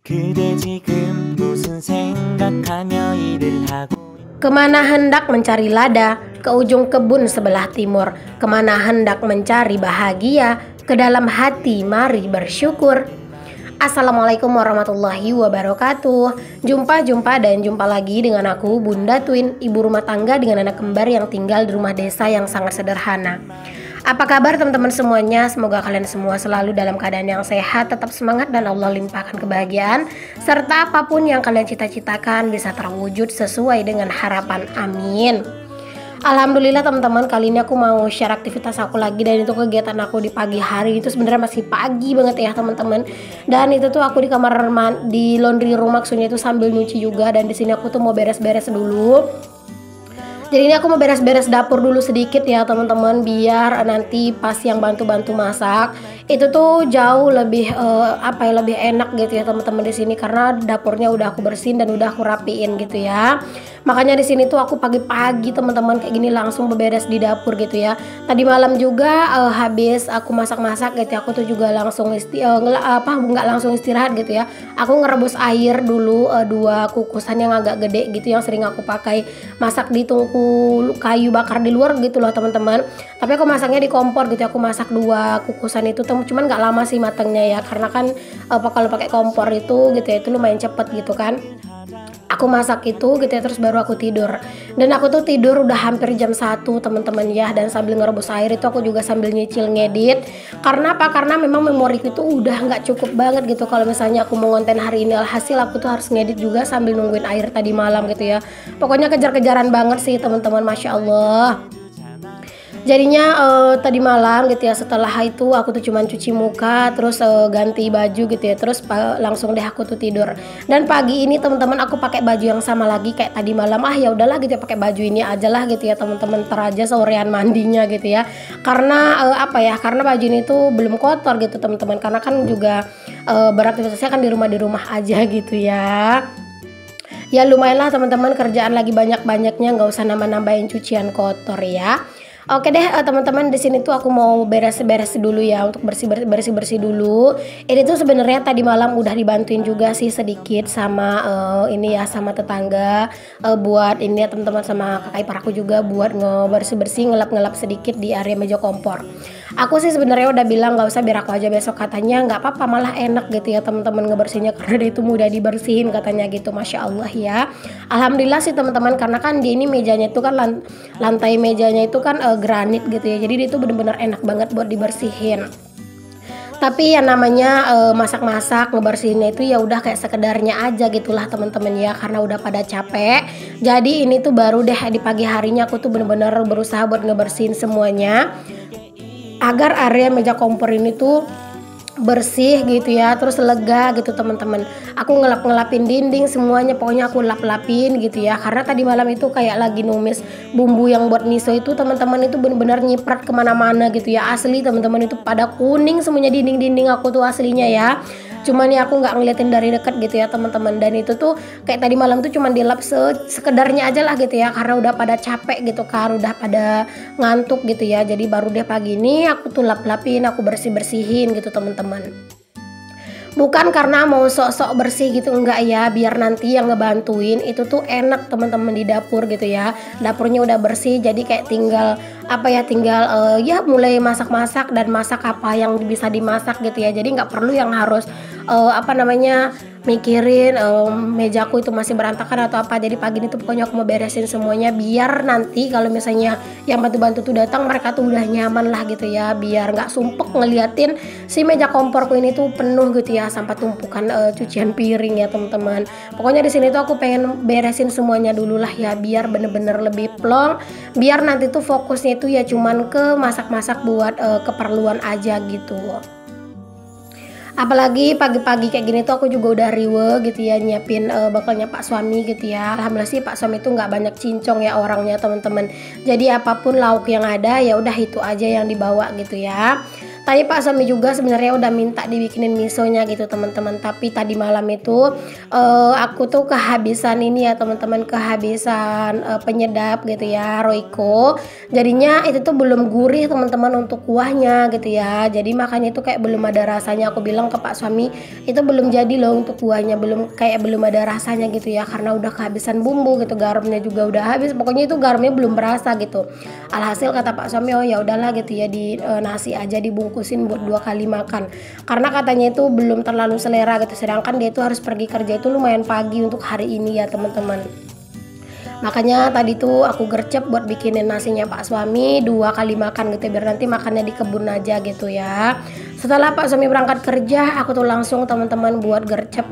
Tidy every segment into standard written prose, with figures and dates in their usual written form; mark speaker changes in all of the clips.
Speaker 1: 그대 지금 무슨 생각하며 일을 하고
Speaker 2: Kemana hendak mencari lada? Ke ujung kebun sebelah timur. Kemana hendak mencari bahagia? Ke dalam hati mari bersyukur. Assalamualaikum warahmatullahi wabarakatuh. Jumpa lagi dengan aku Bunda Twin, ibu rumah tangga dengan anak kembar yang tinggal di rumah desa yang sangat sederhana. Apa kabar teman-teman semuanya? Semoga kalian semua selalu dalam keadaan yang sehat, tetap semangat dan Allah limpahkan kebahagiaan, serta apapun yang kalian cita-citakan bisa terwujud sesuai dengan harapan. Amin. Alhamdulillah teman-teman, kali ini aku mau share aktivitas aku lagi, dan itu kegiatan aku di pagi hari. Itu sebenarnya masih pagi banget ya teman-teman. Dan itu tuh aku di kamar di laundry room, maksudnya itu sambil nyuci juga. Dan di sini aku tuh mau beres-beres dulu. Jadi ini aku mau beres-beres dapur dulu sedikit ya teman-teman, biar nanti pas yang bantu-bantu masak itu tuh jauh lebih lebih enak gitu ya teman-teman di sini, karena dapurnya udah aku bersihin dan udah aku rapiin gitu ya. Makanya di sini tuh aku pagi-pagi teman-teman kayak gini langsung beberes di dapur gitu ya. Tadi malam juga habis aku masak-masak gitu ya, aku tuh juga langsung nggak langsung istirahat gitu ya. Aku ngerebus air dulu 2 kukusan yang agak gede gitu, yang sering aku pakai masak di tungku kayu bakar di luar gitu loh teman-teman. Tapi aku masaknya di kompor gitu ya. Aku masak 2 kukusan itu cuman nggak lama sih matangnya ya, karena kan kalau pakai kompor itu gitu ya, itu lumayan cepet gitu kan. Aku masak itu gitu ya, terus baru aku tidur. Dan aku tuh tidur udah hampir jam 1 teman-teman ya. Dan sambil ngerebus air itu aku juga sambil nyicil ngedit. Karena apa? Karena memang memoriku itu udah nggak cukup banget gitu kalau misalnya aku mau konten hari ini. Alhasil aku tuh harus ngedit juga sambil nungguin air tadi malam gitu ya. Pokoknya kejar-kejaran banget sih teman-teman, Masya Allah. Jadinya tadi malam gitu ya, setelah itu aku tuh cuman cuci muka, terus ganti baju gitu ya, terus langsung deh aku tuh tidur. Dan pagi ini teman-teman aku pakai baju yang sama lagi kayak tadi malam. Ya udahlah gitu ya, pakai baju ini aja lah gitu ya teman-teman, teraja sorean mandinya gitu ya. Karena karena baju ini tuh belum kotor gitu teman-teman, karena kan juga beraktivitasnya kan di rumah aja gitu ya. Ya lumayan lah teman-teman, kerjaan lagi banyak-banyaknya, nggak usah nambah-nambahin cucian kotor ya. Oke deh teman-teman, di sini tuh aku mau beres-beres dulu ya, untuk bersih-bersih dulu. Ini tuh sebenarnya tadi malam udah dibantuin juga sih sedikit sama sama tetangga, buat ini ya teman-teman, sama kakak ipar aku juga buat ngebersih-bersih, ngelap-ngelap sedikit di area meja kompor. Aku sih sebenarnya udah bilang nggak usah, biar aku aja besok, katanya nggak apa-apa, malah enak gitu ya teman-teman ngebersihnya, karena itu mudah dibersihin katanya gitu. Masya Allah ya. Alhamdulillah sih teman-teman, karena kan di ini mejanya itu kan lantai mejanya itu kan granit gitu ya, jadi dia itu bener-bener enak banget buat dibersihin. Tapi yang namanya masak-masak ngebersihinnya itu ya udah kayak sekedarnya aja gitulah teman-teman ya, karena udah pada capek. Jadi ini tuh baru deh di pagi harinya aku tuh bener-bener berusaha buat ngebersihin semuanya, agar area meja kompor ini tuh bersih gitu ya, terus lega gitu teman-teman. Aku ngelapin dinding semuanya, pokoknya aku lap-lapin gitu ya, karena tadi malam itu kayak lagi numis bumbu yang buat miso itu teman-teman, itu bener-bener nyiprat kemana-mana gitu ya. Asli teman-teman, itu pada kuning semuanya dinding-dinding aku tuh aslinya ya. Cuman ya aku nggak ngeliatin dari dekat gitu ya teman-teman. Dan itu tuh kayak tadi malam tuh cuman dilap sekedarnya aja lah gitu ya, karena udah pada capek gitu kan, udah pada ngantuk gitu ya. Jadi baru deh pagi ini aku tuh lap-lapin, aku bersih-bersihin gitu teman-teman. Bukan karena mau sok-sok bersih gitu, enggak ya, biar nanti yang ngebantuin itu tuh enak teman-teman di dapur gitu ya. Dapurnya udah bersih, jadi kayak tinggal mulai masak-masak dan masak apa yang bisa dimasak gitu ya. Jadi nggak perlu yang harus mikirin mejaku itu masih berantakan atau apa. Jadi pagi ini tuh pokoknya aku mau beresin semuanya, biar nanti kalau misalnya yang bantu-bantu tuh datang, mereka tuh udah nyaman lah gitu ya, biar nggak sumpek ngeliatin si meja komporku ini tuh penuh gitu ya, sampai tumpukan cucian piring ya teman-teman. Pokoknya di sini tuh aku pengen beresin semuanya dulu lah ya, biar bener-bener lebih plong, biar nanti tuh fokusnya itu ya cuman ke masak-masak buat keperluan aja gitu. Apalagi pagi-pagi kayak gini tuh aku juga udah riwe gitu ya, nyiapin bakalnya Pak Suami gitu ya. Alhamdulillah sih Pak Suami tuh nggak banyak cincong ya orangnya teman-teman. Jadi apapun lauk yang ada ya udah itu aja yang dibawa gitu ya. Tadi Pak suami juga sebenarnya udah minta dibikinin misonya gitu teman-teman. Tapi tadi malam itu aku tuh kehabisan ini ya teman-teman, kehabisan penyedap gitu ya, Royco. Jadinya itu tuh belum gurih teman-teman untuk kuahnya gitu ya. Jadi makanya itu kayak belum ada rasanya. Aku bilang ke Pak suami itu belum jadi loh untuk kuahnya, belum ada rasanya gitu ya, karena udah kehabisan bumbu gitu, garamnya juga udah habis. Pokoknya itu garamnya belum berasa gitu. Alhasil kata Pak suami, oh ya udahlah gitu ya, di nasi aja dibungkusin buat 2 kali makan, karena katanya itu belum terlalu selera gitu, sedangkan dia itu harus pergi kerja itu lumayan pagi untuk hari ini ya teman-teman. Makanya tadi tuh aku gercep buat bikinin nasinya Pak suami 2 kali makan gitu, biar nanti makannya di kebun aja gitu ya. Setelah Pak suami berangkat kerja, aku tuh langsung teman-teman buat gercep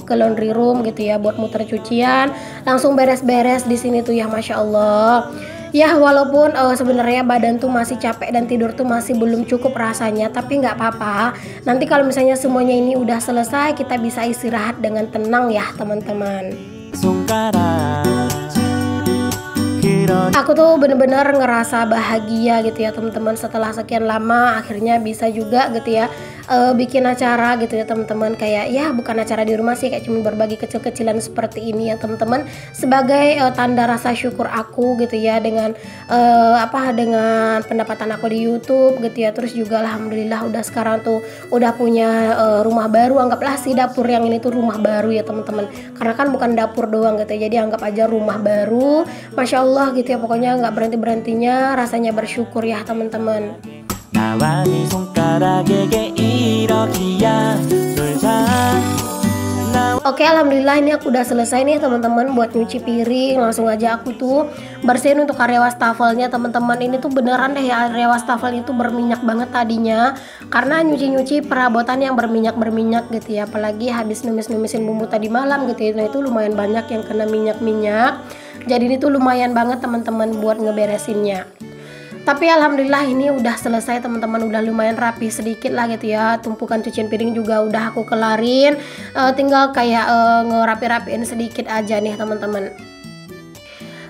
Speaker 2: ke laundry room gitu ya, buat muter cucian, langsung beres-beres di sini tuh ya, Masya Allah. Ya walaupun sebenarnya badan tuh masih capek dan tidur tuh masih belum cukup rasanya, tapi nggak apa-apa. Nanti kalau misalnya semuanya ini udah selesai, kita bisa istirahat dengan tenang ya teman-teman. Aku tuh bener-bener ngerasa bahagia gitu ya teman-teman, setelah sekian lama akhirnya bisa juga gitu ya bikin acara gitu ya teman-teman, kayak ya bukan acara di rumah sih, kayak cuma berbagi kecil-kecilan seperti ini ya teman-teman, sebagai tanda rasa syukur aku gitu ya dengan dengan pendapatan aku di YouTube gitu ya. Terus juga alhamdulillah udah sekarang tuh udah punya rumah baru, anggaplah si dapur yang ini tuh rumah baru ya teman-teman, karena kan bukan dapur doang gitu ya, jadi anggap aja rumah baru. Masya Allah gitu ya, pokoknya nggak berhenti-berhentinya rasanya bersyukur ya teman-teman. Oke, alhamdulillah ini aku udah selesai nih teman-teman buat nyuci piring. Langsung aja aku tuh bersihin untuk area wastafelnya teman-teman. Ini tuh beneran deh ya, area wastafel itu berminyak banget tadinya, karena nyuci-nyuci perabotan yang berminyak gitu ya, apalagi habis numis-numisin bumbu tadi malam gitu ya. Nah itu lumayan banyak yang kena minyak-minyak, jadi ini tuh lumayan banget teman-teman buat ngeberesinnya. Tapi alhamdulillah ini udah selesai teman-teman, udah lumayan rapi sedikit lah gitu ya. Tumpukan cucian piring juga udah aku kelarin, tinggal kayak ngerapi-rapiin sedikit aja nih teman-teman.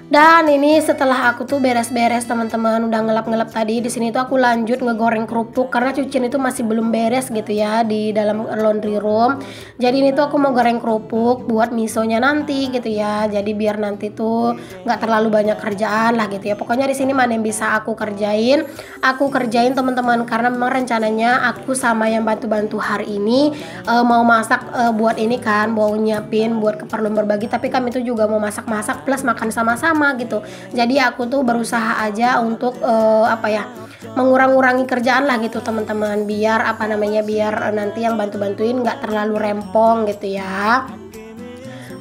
Speaker 2: Dan ini setelah aku tuh beres-beres teman-teman, udah ngelap-ngelap tadi, di sini tuh aku lanjut ngegoreng kerupuk karena cucian itu masih belum beres gitu ya di dalam laundry room. Jadi ini tuh aku mau goreng kerupuk buat misonya nanti gitu ya. Jadi biar nanti tuh nggak terlalu banyak kerjaan lah gitu ya. Pokoknya di sini mana yang bisa aku kerjain teman-teman, karena memang rencananya aku sama yang bantu-bantu hari ini mau masak buat ini kan, mau nyiapin buat keperluan berbagi, tapi kami tuh juga mau masak-masak plus makan sama-sama gitu. Jadi aku tuh berusaha aja untuk mengurang-urangi kerjaan lah gitu teman-teman, biar biar nanti yang bantu-bantuin nggak terlalu rempong gitu ya.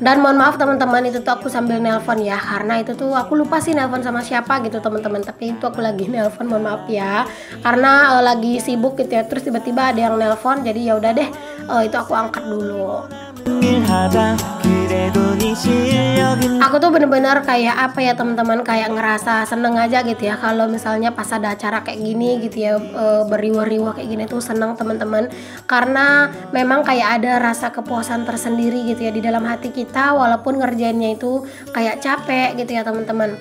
Speaker 2: Dan mohon maaf teman-teman, itu tuh aku sambil nelpon ya, karena itu tuh aku lupa sih nelpon sama siapa gitu teman-teman, tapi itu aku lagi nelpon, mohon maaf ya, karena lagi sibuk gitu ya. Terus tiba-tiba ada yang nelpon, jadi ya udah deh, itu aku angkat dulu. Aku tuh bener-bener kayak teman-teman, kayak ngerasa seneng aja gitu ya kalau misalnya pas ada acara kayak gini gitu ya, beriwah-riwah kayak gini tuh seneng teman-teman, karena memang kayak ada rasa kepuasan tersendiri gitu ya di dalam hati kita, walaupun ngerjainnya itu kayak capek gitu ya teman-teman.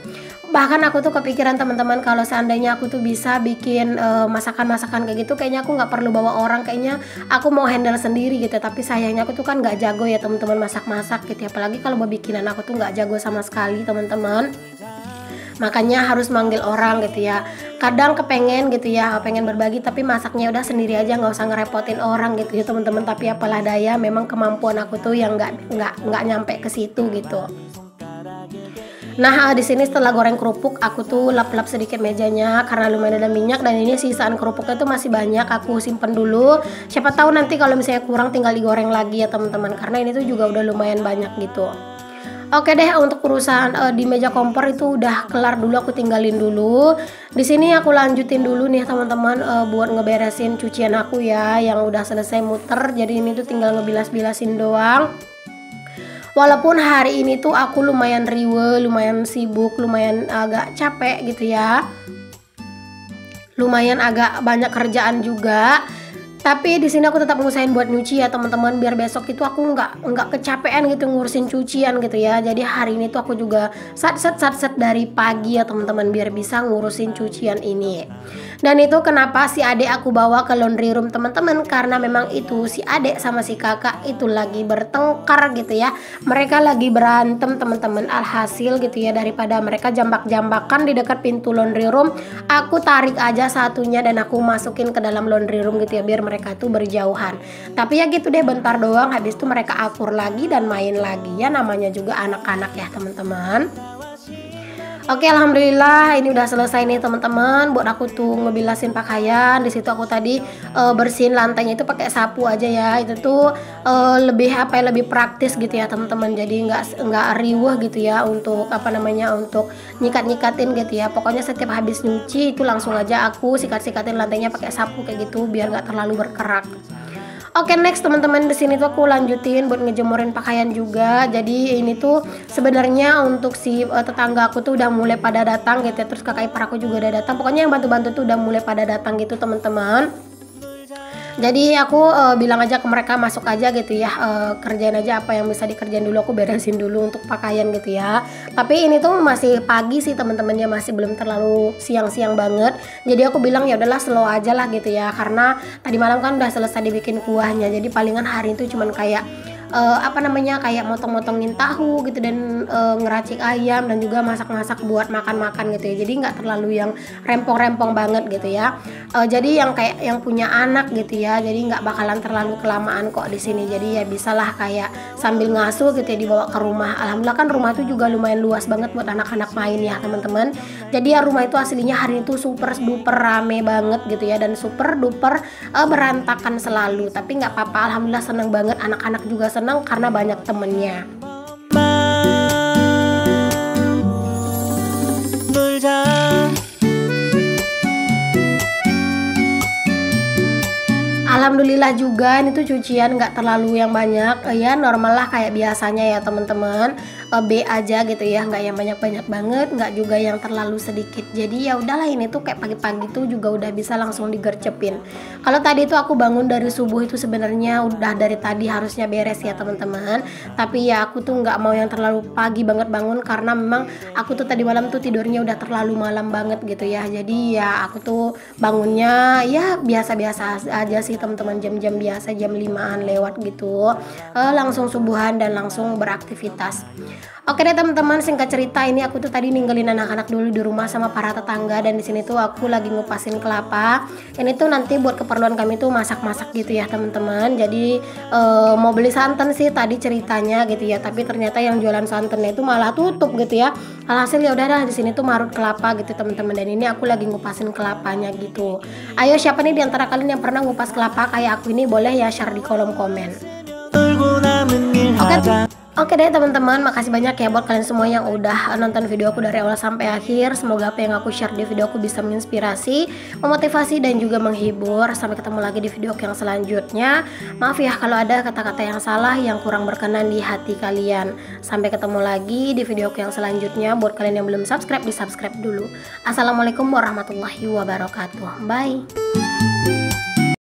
Speaker 2: Bahkan aku tuh kepikiran teman-teman, kalau seandainya aku tuh bisa bikin masakan-masakan kayak gitu, kayaknya aku nggak perlu bawa orang, kayaknya aku mau handle sendiri gitu. Tapi sayangnya aku tuh kan nggak jago ya teman-teman masak-masak gitu ya, apalagi kalau mau bikinan aku tuh nggak jago sama sekali teman-teman. Makanya harus manggil orang gitu ya. Kadang kepengen gitu ya, pengen berbagi, tapi masaknya udah sendiri aja, nggak usah ngerepotin orang gitu ya teman-teman. Tapi apalah daya, memang kemampuan aku tuh yang nggak nyampe ke situ gitu. Nah di sini setelah goreng kerupuk, aku tuh lap-lap sedikit mejanya karena lumayan ada minyak, dan ini sisaan kerupuknya tuh masih banyak, aku simpen dulu. Siapa tahu nanti kalau misalnya kurang tinggal digoreng lagi ya teman-teman, karena ini tuh juga udah lumayan banyak gitu. Oke deh, untuk urusan di meja kompor itu udah kelar dulu, aku tinggalin dulu. Di sini aku lanjutin dulu nih teman-teman, buat ngeberesin cucian aku ya yang udah selesai muter. Jadi ini tuh tinggal ngebilas-bilasin doang. Walaupun hari ini tuh aku lumayan riwe, lumayan sibuk, lumayan agak capek gitu ya, lumayan agak banyak kerjaan juga. Tapi di sini aku tetap ngusahain buat nyuci ya teman-teman, biar besok itu aku nggak kecapean gitu ngurusin cucian gitu ya. Jadi hari ini tuh aku juga sat-set dari pagi ya teman-teman, biar bisa ngurusin cucian ini. Dan itu kenapa si adek aku bawa ke laundry room teman-teman, karena memang itu si adek sama si kakak itu lagi bertengkar gitu ya. Mereka lagi berantem teman-teman. Alhasil gitu ya, daripada mereka jambak-jambakan di dekat pintu laundry room, aku tarik aja satunya dan aku masukin ke dalam laundry room gitu ya, biar mereka tuh berjauhan. Tapi ya gitu deh, bentar doang, habis itu mereka akur lagi dan main lagi ya, namanya juga anak-anak ya teman-teman. Oke, alhamdulillah ini udah selesai nih teman-teman. Buat aku tuh ngebilasin pakaian. Di situ aku tadi bersihin lantainya itu pakai sapu aja ya. Itu tuh lebih apa ya, lebih praktis gitu ya teman-teman. Jadi nggak riuh gitu ya untuk apa namanya, untuk nyikat-nyikatin gitu ya. Pokoknya setiap habis nyuci itu langsung aja aku sikat-sikatin lantainya pakai sapu kayak gitu biar nggak terlalu berkerak. Oke, next teman-teman, di sini tuh aku lanjutin buat ngejemurin pakaian juga. Jadi ini tuh sebenarnya untuk si tetangga aku tuh udah mulai pada datang gitu ya. Terus kakak ipar aku juga udah datang. Pokoknya yang bantu-bantu tuh udah mulai pada datang gitu teman-teman. Jadi aku bilang aja ke mereka masuk aja gitu ya, kerjain aja apa yang bisa dikerjain dulu, aku beresin dulu untuk pakaian gitu ya. Tapi ini tuh masih pagi sih teman-temannya, masih belum terlalu siang-siang banget. Jadi aku bilang ya udahlah slow aja lah gitu ya, karena tadi malam kan udah selesai dibikin kuahnya. Jadi palingan hari itu cuman kayak apa namanya, kayak motong-motongin tahu gitu dan ngeracik ayam dan juga masak-masak buat makan-makan gitu ya. Jadi nggak terlalu yang rempong-rempong banget gitu ya. Jadi yang kayak yang punya anak gitu ya, jadi nggak bakalan terlalu kelamaan kok di sini. Jadi ya bisalah kayak sambil ngasuh gitu ya dibawa ke rumah. Alhamdulillah kan rumah itu juga lumayan luas banget buat anak-anak main ya teman-teman. Jadi ya rumah itu aslinya hari itu super duper rame banget gitu ya, dan super duper berantakan selalu. Tapi nggak apa-apa, alhamdulillah seneng banget, anak-anak juga seneng karena banyak temennya. Alhamdulillah juga ini tuh cucian nggak terlalu yang banyak ya, normal lah kayak biasanya ya teman-teman. B aja gitu ya, nggak yang banyak-banyak banget, nggak juga yang terlalu sedikit. Jadi ya udahlah, ini tuh kayak pagi-pagi tuh juga udah bisa langsung digercepin. Kalau tadi tuh aku bangun dari subuh itu sebenarnya udah dari tadi harusnya beres ya teman-teman. Tapi ya aku tuh nggak mau yang terlalu pagi banget bangun, karena memang aku tuh tadi malam tuh tidurnya udah terlalu malam banget gitu ya. Jadi ya aku tuh bangunnya ya biasa-biasa aja sih teman-teman, jam-jam biasa, jam 5-an lewat gitu, langsung subuhan dan langsung beraktivitas. Oke deh teman-teman, singkat cerita ini aku tuh tadi ninggalin anak-anak dulu di rumah sama para tetangga, dan di sini tuh aku lagi ngupasin kelapa. Ini tuh nanti buat keperluan kami tuh masak-masak gitu ya teman-teman. Jadi mau beli santan sih tadi ceritanya gitu ya, tapi ternyata yang jualan santannya itu malah tutup gitu ya. Alhasil ya udah di sini tuh marut kelapa gitu teman-teman, dan ini aku lagi ngupasin kelapanya gitu. Ayo, siapa nih diantara kalian yang pernah ngupas kelapa kayak aku ini, boleh ya share di kolom komen. Oke deh teman-teman, makasih banyak ya buat kalian semua yang udah nonton video aku dari awal sampai akhir. Semoga apa yang aku share di video aku bisa menginspirasi, memotivasi, dan juga menghibur. Sampai ketemu lagi di video yang selanjutnya. Maaf ya kalau ada kata-kata yang salah, yang kurang berkenan di hati kalian. Sampai ketemu lagi di video yang selanjutnya. Buat kalian yang belum subscribe, di subscribe dulu. Assalamualaikum warahmatullahi wabarakatuh. Bye.